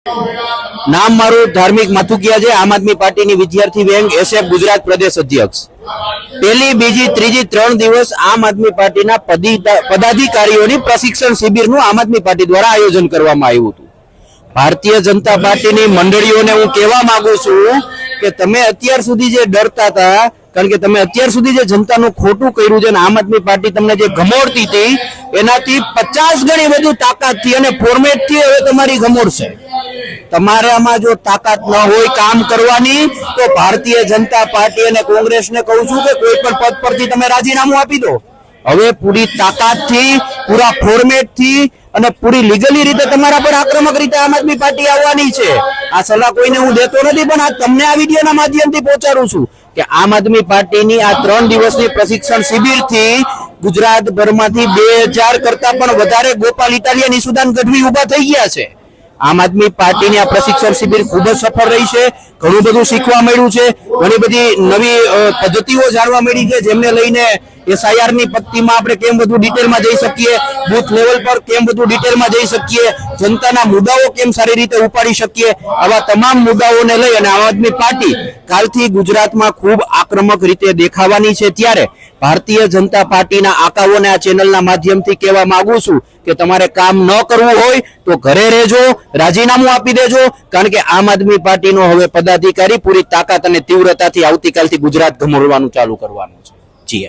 નામ મારું ધાર્મિક માથુકિયા છે, આમ આદમી પાર્ટીની વિદ્યાર્થી વિંગ એસએફ ગુજરાત પ્રદેશ અધ્યક્ષ। પહેલી, બીજી, ત્રીજી 3 દિવસ આમ આદમી પાર્ટીના પદાધિકારીઓની પ્રશિક્ષણ શિબિરનું આમ આદમી પાર્ટી દ્વારા આયોજન કરવામાં આવ્યું હતું। ભારતીય જનતા પાર્ટીની મંડળીઓને હું કહેવા માંગુ છું કે તમે અત્યાર સુધી જે ડરતા હતા, કારણ કે તમે અત્યાર સુધી જે જનતાનું ખોટું કર્યું છે, આમ આદમી પાર્ટી તમને જે ગમોડતી હતી એનાથી 50 ગણી વધુ તાકાતથી અને ફોર્મેટથી હવે તમારી ગમોડશે। તમારામાં જો તાકાત ન હોય કામ કરવાની તો ભારતીય જનતા પાર્ટી અને કોંગ્રેસને કહું છું કે કોઈ પણ પદ પરથી તમે રાજીનામું આપી દો। હવે પૂરી તાકાતથી, પૂરા ફોર્મેટથી અને પૂરી લીગલી રીતે તમારા પર આક્રમક રીતે આમ આદમી પાર્ટી આવવાની છે। આ સલાહ કોઈને હું દેતો નથી, પણ આ તમને આ વિડીયોના માધ્યમથી પહોંચાડું છું કે આમ આદમી પાર્ટીની આ 3 દિવસની પ્રશિક્ષણ શિબિરથી ગુજરાતભરમાંથી 2000 કરતા પણ વધારે ગોપાલ ઇટાલિયા, નિશુદાન ગઢવી ઉભા થઈ ગયા છે। આમ આદમી પાર્ટીની આ પ્રશિક્ષણ શિબિર ખૂબ જ સફળ રહી છે। ઘણું બધું શીખવા મળ્યું છે, ઘણી બધી નવી પદ્ધતિઓ જાણવા મળી છે, જેમને લઈને એસઆઈઆર ની પદ્ધતિમાં આપણે કેમ વધુ ડિટેલમાં જઈ શકીએ, બૂથ લેવલ પર કેમ વધુ ડિટેલમાં જઈ શકીએ, જનતાના મુદ્દાઓ કેમ સારી રીતે ઉપાડી શકીએ, આવા તમામ મુદ્દાઓને લઈ અને આમ આદમી પાર્ટી કાલથી ગુજરાતમાં ખૂબ આક્રમક રીતે દેખાવાની છે। ત્યારે ભારતીય જનતા પાર્ટીના આકાઓને આ ચેનલના માધ્યમથી કહેવા માંગુ છું કે તમારે કામ ન કરવું હોય તો ઘરે રહેજો, રાજીનામું આપી દેજો, કારણ કે આમ આદમી પાર્ટીનો હવે પદાધિકારી પૂરી તાકાત અને તીવ્રતાથી આવતીકાલથી ગુજરાત ગમોડવાનું ચાલુ કરવાનું છે। જી